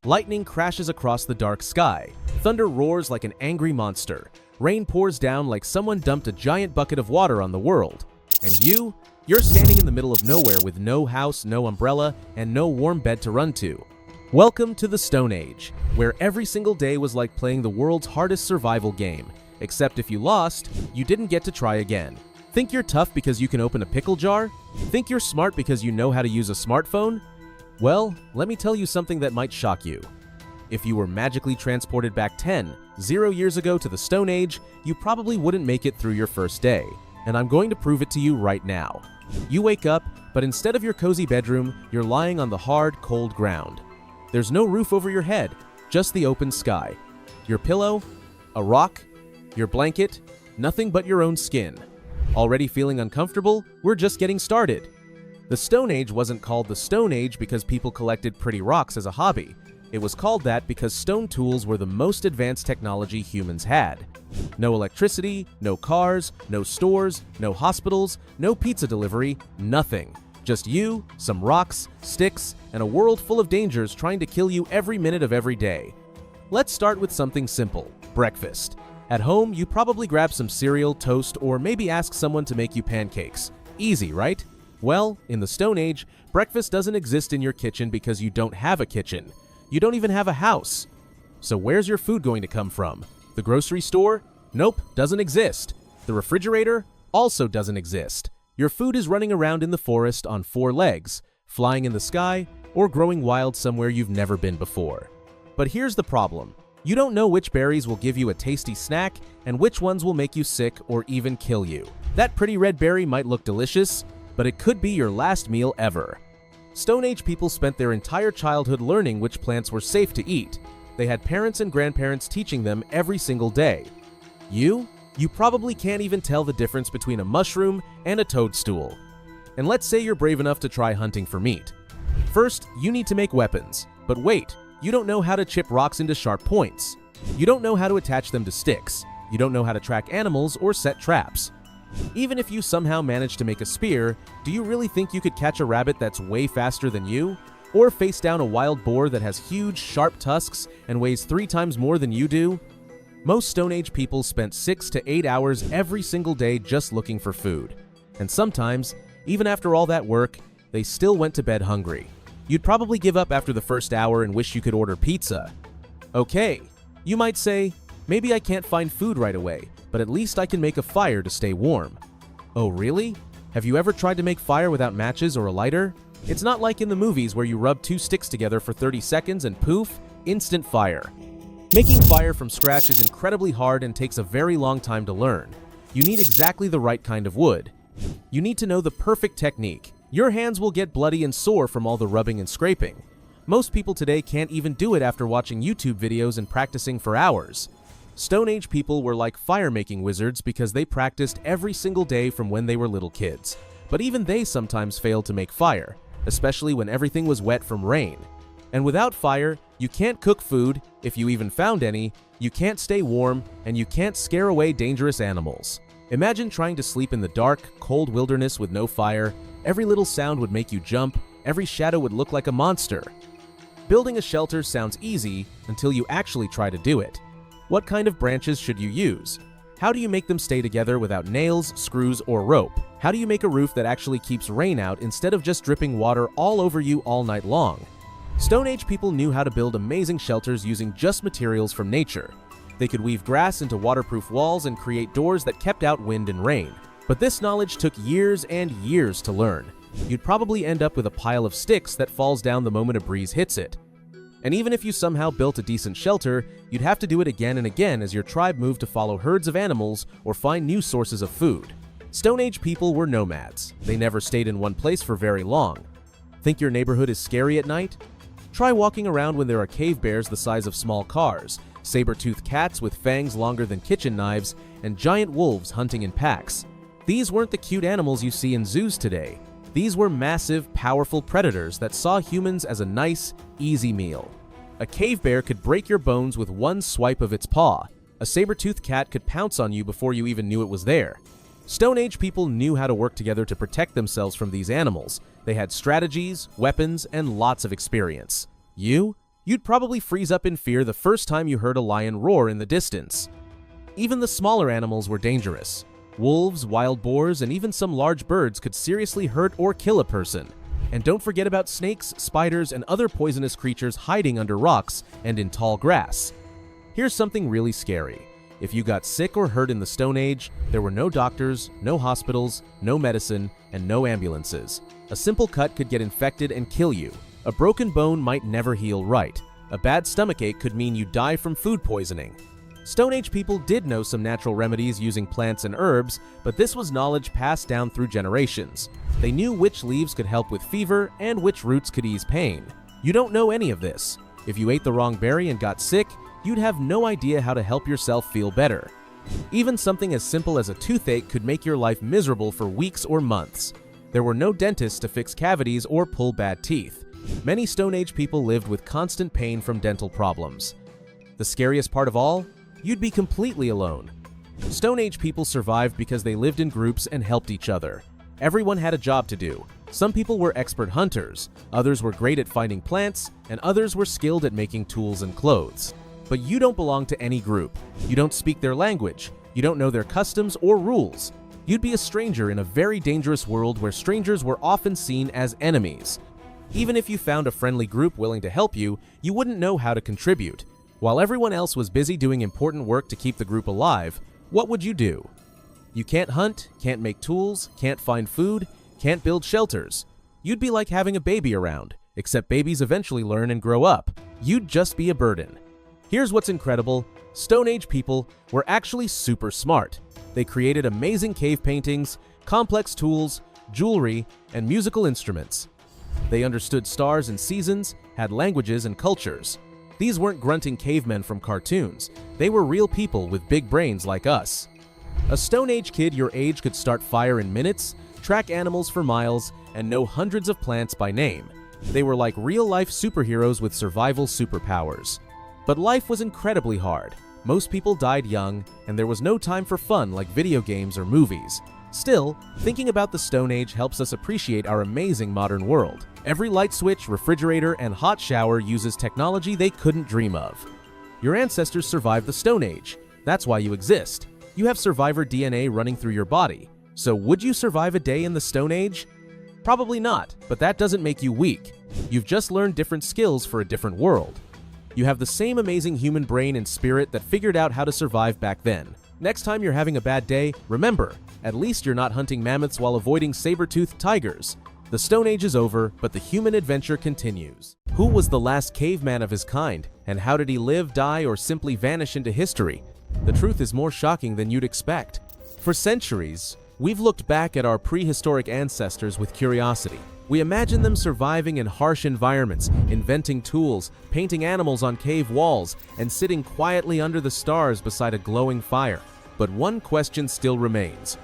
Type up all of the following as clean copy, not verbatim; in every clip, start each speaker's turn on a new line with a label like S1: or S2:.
S1: Lightning crashes across the dark sky. Thunder roars like an angry monster. Rain pours down like someone dumped a giant bucket of water on the world. And you're standing in the middle of nowhere with no house, no umbrella, and no warm bed to run to. Welcome to the Stone Age, where every single day was like playing the world's hardest survival game. Except if you lost, you didn't get to try again. Think you're tough because you can open a pickle jar? Think you're smart because you know how to use a smartphone? Well, let me tell you something that might shock you. If you were magically transported back 0 years ago to the Stone Age, you probably wouldn't make it through your first day. And I'm going to prove it to you right now. You wake up, but instead of your cozy bedroom, you're lying on the hard, cold ground. There's no roof over your head, just the open sky. Your pillow, a rock, your blanket, nothing but your own skin. Already feeling uncomfortable? We're just getting started. The Stone Age wasn't called the Stone Age because people collected pretty rocks as a hobby. It was called that because stone tools were the most advanced technology humans had. No electricity, no cars, no stores, no hospitals, no pizza delivery, nothing. Just you, some rocks, sticks, and a world full of dangers trying to kill you every minute of every day. Let's start with something simple: breakfast. At home, you probably grab some cereal, toast, or maybe ask someone to make you pancakes. Easy, right? Well, in the Stone Age, breakfast doesn't exist in your kitchen because you don't have a kitchen. You don't even have a house. So where's your food going to come from? The grocery store? Nope, doesn't exist. The refrigerator? Also doesn't exist. Your food is running around in the forest on 4 legs, flying in the sky, or growing wild somewhere you've never been before. But here's the problem. You don't know which berries will give you a tasty snack and which ones will make you sick or even kill you. That pretty red berry might look delicious, but it could be your last meal ever. Stone Age people spent their entire childhood learning which plants were safe to eat. They had parents and grandparents teaching them every single day. You probably can't even tell the difference between a mushroom and a toadstool. And let's say you're brave enough to try hunting for meat. First, you need to make weapons. But wait, you don't know how to chip rocks into sharp points. You don't know how to attach them to sticks. You don't know how to track animals or set traps. Even if you somehow manage to make a spear, do you really think you could catch a rabbit that's way faster than you? Or face down a wild boar that has huge, sharp tusks and weighs 3 times more than you do? Most Stone Age people spent 6 to 8 hours every single day just looking for food. And sometimes, even after all that work, they still went to bed hungry. You'd probably give up after the first hour and wish you could order pizza. Okay, you might say, maybe I can't find food right away, but at least I can make a fire to stay warm. Oh really? Have you ever tried to make fire without matches or a lighter? It's not like in the movies where you rub 2 sticks together for 30 seconds and poof, instant fire. Making fire from scratch is incredibly hard and takes a very long time to learn. You need exactly the right kind of wood. You need to know the perfect technique. Your hands will get bloody and sore from all the rubbing and scraping. Most people today can't even do it after watching YouTube videos and practicing for hours. Stone Age people were like fire-making wizards because they practiced every single day from when they were little kids. But even they sometimes failed to make fire, especially when everything was wet from rain. And without fire, you can't cook food, if you even found any, you can't stay warm, and you can't scare away dangerous animals. Imagine trying to sleep in the dark, cold wilderness with no fire. Every little sound would make you jump, every shadow would look like a monster. Building a shelter sounds easy until you actually try to do it. What kind of branches should you use? How do you make them stay together without nails, screws, or rope? How do you make a roof that actually keeps rain out instead of just dripping water all over you all night long? Stone Age people knew how to build amazing shelters using just materials from nature. They could weave grass into waterproof walls and create doors that kept out wind and rain. But this knowledge took years and years to learn. You'd probably end up with a pile of sticks that falls down the moment a breeze hits it. And even if you somehow built a decent shelter, you'd have to do it again and again as your tribe moved to follow herds of animals or find new sources of food. Stone Age people were nomads. They never stayed in one place for very long. Think your neighborhood is scary at night? Try walking around when there are cave bears the size of small cars, saber-toothed cats with fangs longer than kitchen knives, and giant wolves hunting in packs. These weren't the cute animals you see in zoos today. These were massive, powerful predators that saw humans as a nice, easy meal. A cave bear could break your bones with one swipe of its paw. A saber-toothed cat could pounce on you before you even knew it was there. Stone Age people knew how to work together to protect themselves from these animals. They had strategies, weapons, and lots of experience. You You'd probably freeze up in fear the first time you heard a lion roar in the distance. Even the smaller animals were dangerous. Wolves, wild boars, and even some large birds could seriously hurt or kill a person. And don't forget about snakes, spiders, and other poisonous creatures hiding under rocks and in tall grass. Here's something really scary. If you got sick or hurt in the Stone Age, there were no doctors, no hospitals, no medicine, and no ambulances. A simple cut could get infected and kill you. A broken bone might never heal right. A bad stomachache could mean you die from food poisoning. Stone Age people did know some natural remedies using plants and herbs, but this was knowledge passed down through generations. They knew which leaves could help with fever and which roots could ease pain. You don't know any of this. If you ate the wrong berry and got sick, you'd have no idea how to help yourself feel better. Even something as simple as a toothache could make your life miserable for weeks or months. There were no dentists to fix cavities or pull bad teeth. Many Stone Age people lived with constant pain from dental problems. The scariest part of all? You'd be completely alone. Stone Age people survived because they lived in groups and helped each other. Everyone had a job to do. Some people were expert hunters, others were great at finding plants, and others were skilled at making tools and clothes. But you don't belong to any group. You don't speak their language. You don't know their customs or rules. You'd be a stranger in a very dangerous world where strangers were often seen as enemies. Even if you found a friendly group willing to help you, you wouldn't know how to contribute. While everyone else was busy doing important work to keep the group alive, what would you do? You can't hunt, can't make tools, can't find food, can't build shelters. You'd be like having a baby around, except babies eventually learn and grow up. You'd just be a burden. Here's what's incredible. Stone Age people were actually super smart. They created amazing cave paintings, complex tools, jewelry, and musical instruments. They understood stars and seasons, had languages and cultures. These weren't grunting cavemen from cartoons. They were real people with big brains like us. A Stone Age kid your age could start fire in minutes, track animals for miles, and know hundreds of plants by name. They were like real-life superheroes with survival superpowers. But life was incredibly hard. Most people died young, and there was no time for fun like video games or movies. Still, thinking about the Stone Age helps us appreciate our amazing modern world. Every light switch, refrigerator, and hot shower uses technology they couldn't dream of. Your ancestors survived the Stone Age. That's why you exist. You have survivor DNA running through your body. So would you survive a day in the Stone Age? Probably not, but that doesn't make you weak. You've just learned different skills for a different world. You have the same amazing human brain and spirit that figured out how to survive back then. Next time you're having a bad day, remember, at least you're not hunting mammoths while avoiding saber-toothed tigers. The Stone Age is over, but the human adventure continues. Who was the last caveman of his kind, and how did he live, die, or simply vanish into history? The truth is more shocking than you'd expect. For centuries, we've looked back at our prehistoric ancestors with curiosity. We imagine them surviving in harsh environments, inventing tools, painting animals on cave walls, and sitting quietly under the stars beside a glowing fire. But one question still remains.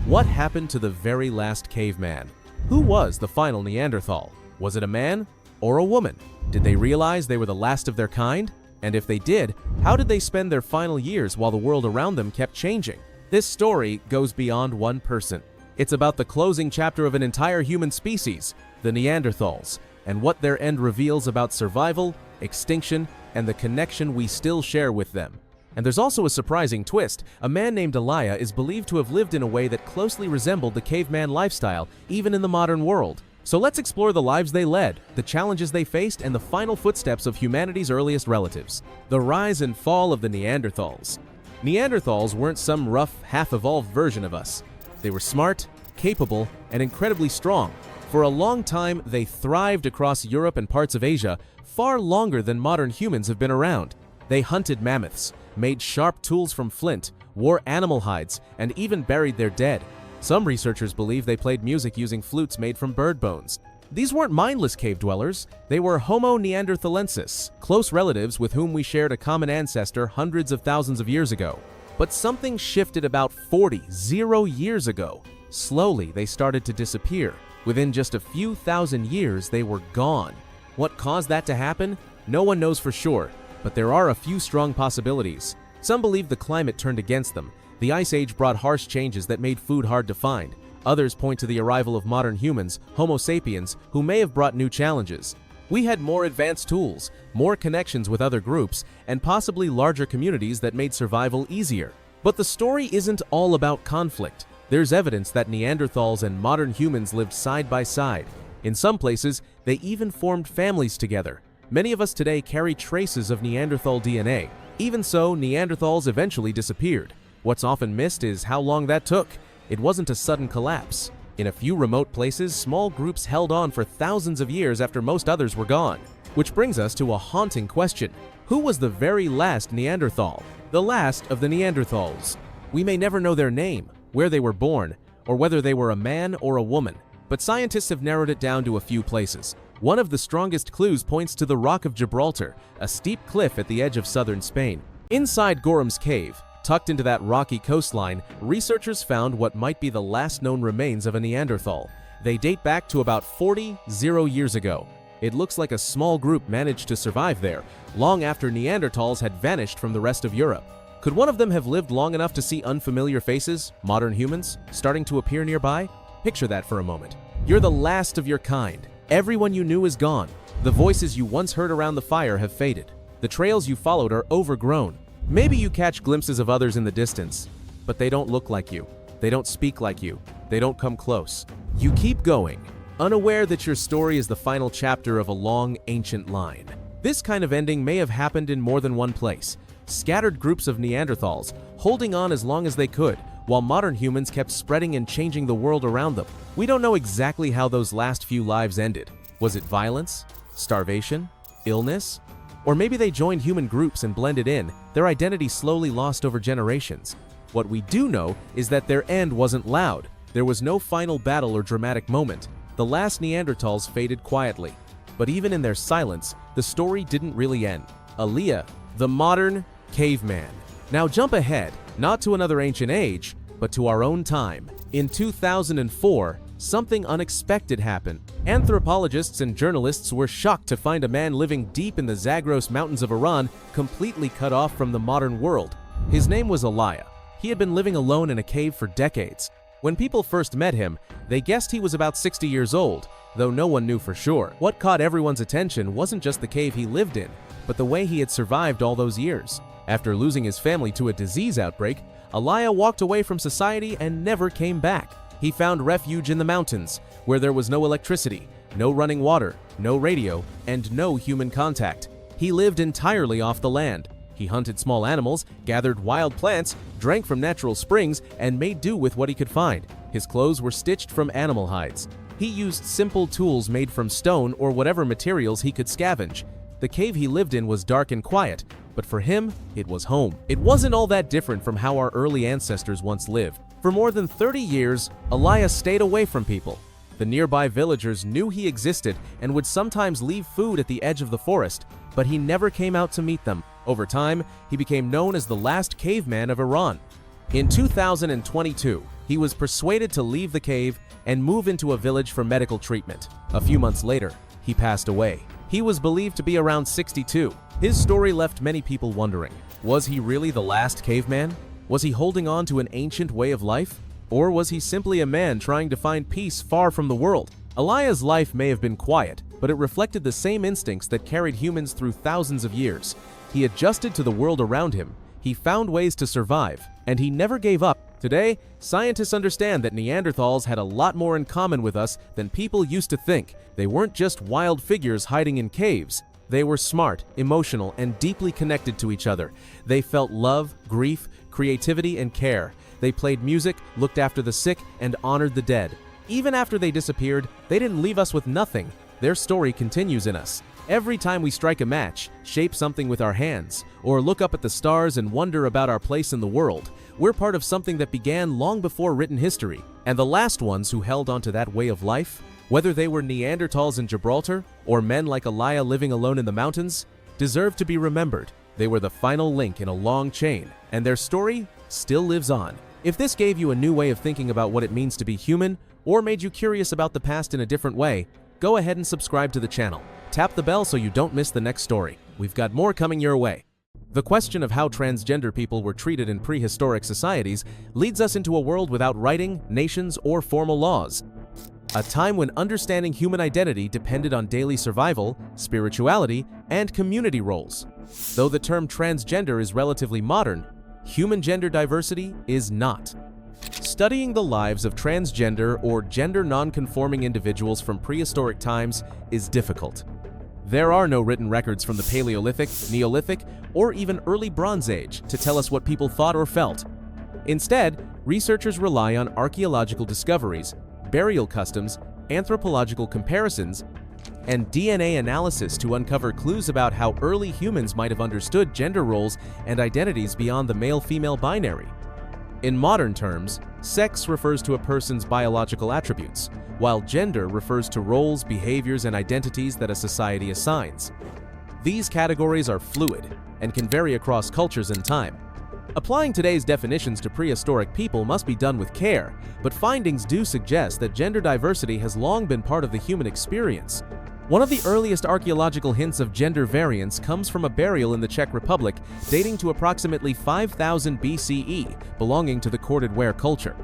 S1: What happened to the very last caveman? Who was the final Neanderthal? Was it a man or a woman? Did they realize they were the last of their kind? And if they did, how did they spend their final years while the world around them kept changing? This story goes beyond one person. It's about the closing chapter of an entire human species, the Neanderthals, and what their end reveals about survival, extinction, and the connection we still share with them. And there's also a surprising twist. A man named Elia is believed to have lived in a way that closely resembled the caveman lifestyle, even in the modern world. So let's explore the lives they led, the challenges they faced, and the final footsteps of humanity's earliest relatives. The rise and fall of the Neanderthals. Neanderthals weren't some rough, half-evolved version of us. They were smart, capable, and incredibly strong. For a long time, they thrived across Europe and parts of Asia, far longer than modern humans have been around. They hunted mammoths, made sharp tools from flint, wore animal hides, and even buried their dead. Some researchers believe they played music using flutes made from bird bones. These weren't mindless cave dwellers. They were Homo neanderthalensis, close relatives with whom we shared a common ancestor hundreds of thousands of years ago. But something shifted about 40 years ago. Slowly, they started to disappear. Within just a few thousand years, they were gone. What caused that to happen? No one knows for sure, but there are a few strong possibilities. Some believe the climate turned against them. The Ice Age brought harsh changes that made food hard to find. Others point to the arrival of modern humans, Homo sapiens, who may have brought new challenges. We had more advanced tools, more connections with other groups, and possibly larger communities that made survival easier. But the story isn't all about conflict. There's evidence that Neanderthals and modern humans lived side by side. In some places, they even formed families together. Many of us today carry traces of Neanderthal DNA. Even so, Neanderthals eventually disappeared. What's often missed is how long that took. It wasn't a sudden collapse. In a few remote places, small groups held on for thousands of years after most others were gone. Which brings us to a haunting question. Who was the very last Neanderthal? The last of the Neanderthals. We may never know their name, where they were born, or whether they were a man or a woman, but scientists have narrowed it down to a few places. One of the strongest clues points to the Rock of Gibraltar, a steep cliff at the edge of southern Spain. Inside Gorham's Cave, tucked into that rocky coastline, researchers found what might be the last known remains of a Neanderthal. They date back to about 40 years ago. It looks like a small group managed to survive there, long after Neanderthals had vanished from the rest of Europe. Could one of them have lived long enough to see unfamiliar faces, modern humans, starting to appear nearby? Picture that for a moment. You're the last of your kind. Everyone you knew is gone. The voices you once heard around the fire have faded. The trails you followed are overgrown. Maybe you catch glimpses of others in the distance, but they don't look like you. They don't speak like you. They don't come close. You keep going, unaware that your story is the final chapter of a long, ancient line. This kind of ending may have happened in more than one place. Scattered groups of Neanderthals, holding on as long as they could, while modern humans kept spreading and changing the world around them. We don't know exactly how those last few lives ended. Was it violence? Starvation? Illness? Or maybe they joined human groups and blended in, their identity slowly lost over generations. What we do know is that their end wasn't loud. There was no final battle or dramatic moment. The last Neanderthals faded quietly. But even in their silence, the story didn't really end. Aliyah, the modern caveman. Now jump ahead, not to another ancient age, but to our own time. In 2004, something unexpected happened. Anthropologists and journalists were shocked to find a man living deep in the Zagros Mountains of Iran, completely cut off from the modern world. His name was Aliyah. He had been living alone in a cave for decades. When people first met him, they guessed he was about 60 years old, though no one knew for sure. What caught everyone's attention wasn't just the cave he lived in, but the way he had survived all those years. After losing his family to a disease outbreak, Aliyah walked away from society and never came back. He found refuge in the mountains, where there was no electricity, no running water, no radio, and no human contact. He lived entirely off the land. He hunted small animals, gathered wild plants, drank from natural springs, and made do with what he could find. His clothes were stitched from animal hides. He used simple tools made from stone or whatever materials he could scavenge. The cave he lived in was dark and quiet, but for him, it was home. It wasn't all that different from how our early ancestors once lived. For more than 30 years, Aliyah stayed away from people. The nearby villagers knew he existed and would sometimes leave food at the edge of the forest, but he never came out to meet them. Over time, he became known as the last caveman of Iran. In 2022, he was persuaded to leave the cave and move into a village for medical treatment. A few months later, he passed away. He was believed to be around 62. His story left many people wondering, was he really the last caveman? Was he holding on to an ancient way of life? Or was he simply a man trying to find peace far from the world? Aliyah's life may have been quiet, but it reflected the same instincts that carried humans through thousands of years. He adjusted to the world around him, he found ways to survive, and he never gave up. Today, scientists understand that Neanderthals had a lot more in common with us than people used to think. They weren't just wild figures hiding in caves. They were smart, emotional, and deeply connected to each other. They felt love, grief, creativity, and care. They played music, looked after the sick, and honored the dead. Even after they disappeared, they didn't leave us with nothing. Their story continues in us. Every time we strike a match, shape something with our hands, or look up at the stars and wonder about our place in the world, we're part of something that began long before written history. And the last ones who held onto that way of life, whether they were Neanderthals in Gibraltar or men like Aliyah living alone in the mountains, deserve to be remembered. They were the final link in a long chain, and their story still lives on. If this gave you a new way of thinking about what it means to be human, or made you curious about the past in a different way, go ahead and subscribe to the channel. Tap the bell so you don't miss the next story. We've got more coming your way. The question of how transgender people were treated in prehistoric societies leads us into a world without writing, nations, or formal laws. a time when understanding human identity depended on daily survival, spirituality, and community roles. Though the term transgender is relatively modern, human gender diversity is not. Studying the lives of transgender or gender non-conforming individuals from prehistoric times is difficult. There are no written records from the Paleolithic, Neolithic, or even early Bronze Age to tell us what people thought or felt. Instead, researchers rely on archaeological discoveries, burial customs, anthropological comparisons, and DNA analysis to uncover clues about how early humans might have understood gender roles and identities beyond the male-female binary. In modern terms, sex refers to a person's biological attributes, while gender refers to roles, behaviors, and identities that a society assigns. These categories are fluid and can vary across cultures and time. Applying today's definitions to prehistoric people must be done with care, but findings do suggest that gender diversity has long been part of the human experience. One of the earliest archaeological hints of gender variance comes from a burial in the Czech Republic dating to approximately 5000 BCE, belonging to the corded ware culture.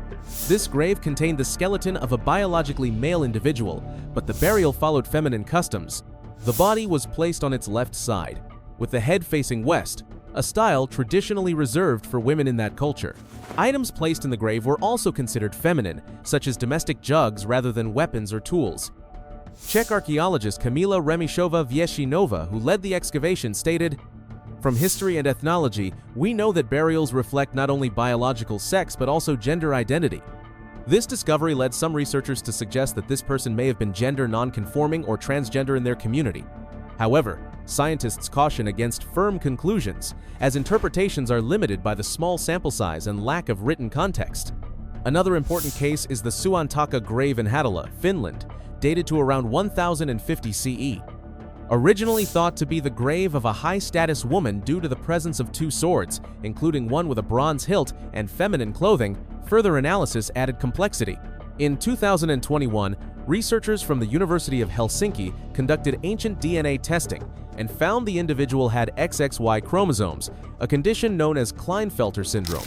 S1: This grave contained the skeleton of a biologically male individual, but the burial followed feminine customs. The body was placed on its left side, with the head facing west, a style traditionally reserved for women in that culture. Items placed in the grave were also considered feminine, such as domestic jugs rather than weapons or tools. Czech archaeologist Kamila Remišová-Většinová, who led the excavation, stated, "From history and ethnology, we know that burials reflect not only biological sex but also gender identity." This discovery led some researchers to suggest that this person may have been gender non-conforming or transgender in their community. However, scientists caution against firm conclusions, as interpretations are limited by the small sample size and lack of written context. Another important case is the Suantaka grave in Hattila, Finland, dated to around 1050 CE. Originally thought to be the grave of a high-status woman due to the presence of two swords, including one with a bronze hilt and feminine clothing, further analysis added complexity. In 2021, researchers from the University of Helsinki conducted ancient DNA testing and found the individual had XXY chromosomes, a condition known as Klinefelter syndrome.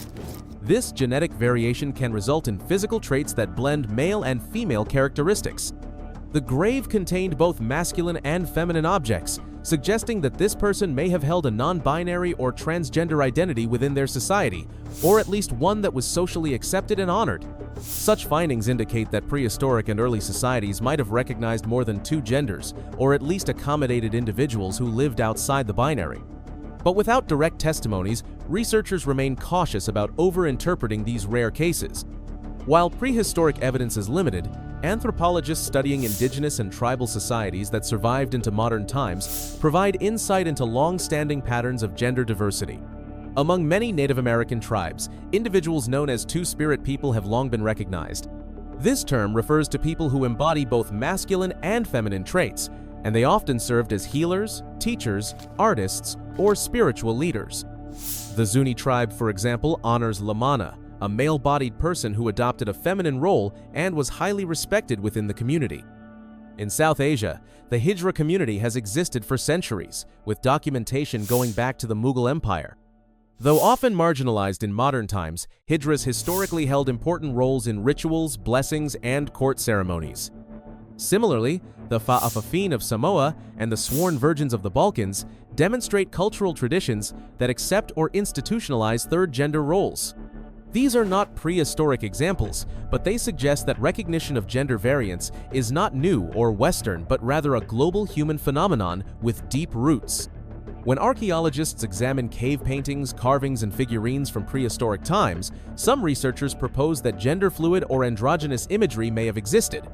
S1: This genetic variation can result in physical traits that blend male and female characteristics. The grave contained both masculine and feminine objects, suggesting that this person may have held a non-binary or transgender identity within their society, or at least one that was socially accepted and honored. Such findings indicate that prehistoric and early societies might have recognized more than two genders, or at least accommodated individuals who lived outside the binary. But without direct testimonies, researchers remain cautious about over-interpreting these rare cases. While prehistoric evidence is limited, anthropologists studying indigenous and tribal societies that survived into modern times provide insight into long-standing patterns of gender diversity. Among many Native American tribes, individuals known as two-spirit people have long been recognized. This term refers to people who embody both masculine and feminine traits, and they often served as healers, teachers, artists, or spiritual leaders. The Zuni tribe, for example, honors Lamana, a male-bodied person who adopted a feminine role and was highly respected within the community. In South Asia, the Hijra community has existed for centuries, with documentation going back to the Mughal Empire. Though often marginalized in modern times, Hijras historically held important roles in rituals, blessings, and court ceremonies. Similarly, the Fa'afafin of Samoa and the Sworn Virgins of the Balkans demonstrate cultural traditions that accept or institutionalize third-gender roles. These are not prehistoric examples, but they suggest that recognition of gender variance is not new or Western, but rather a global human phenomenon with deep roots. When archaeologists examine cave paintings, carvings, and figurines from prehistoric times, some researchers propose that gender-fluid or androgynous imagery may have existed.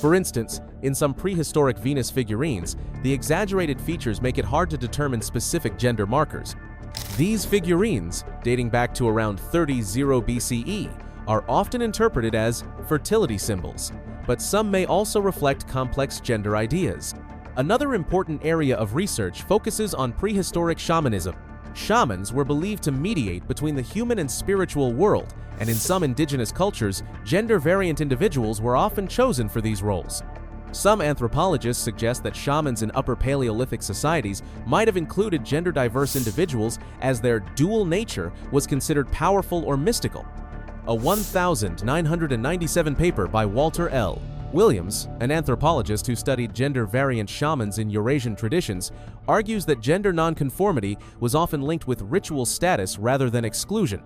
S1: For instance, in some prehistoric Venus figurines, the exaggerated features make it hard to determine specific gender markers. These figurines, dating back to around 30 BCE, are often interpreted as fertility symbols, but some may also reflect complex gender ideas. Another important area of research focuses on prehistoric shamanism. Shamans were believed to mediate between the human and spiritual world, and in some indigenous cultures, gender-variant individuals were often chosen for these roles. Some anthropologists suggest that shamans in Upper Paleolithic societies might have included gender-diverse individuals as their dual nature was considered powerful or mystical. A 1997 paper by Walter L. Williams, an anthropologist who studied gender-variant shamans in Eurasian traditions, argues that gender nonconformity was often linked with ritual status rather than exclusion.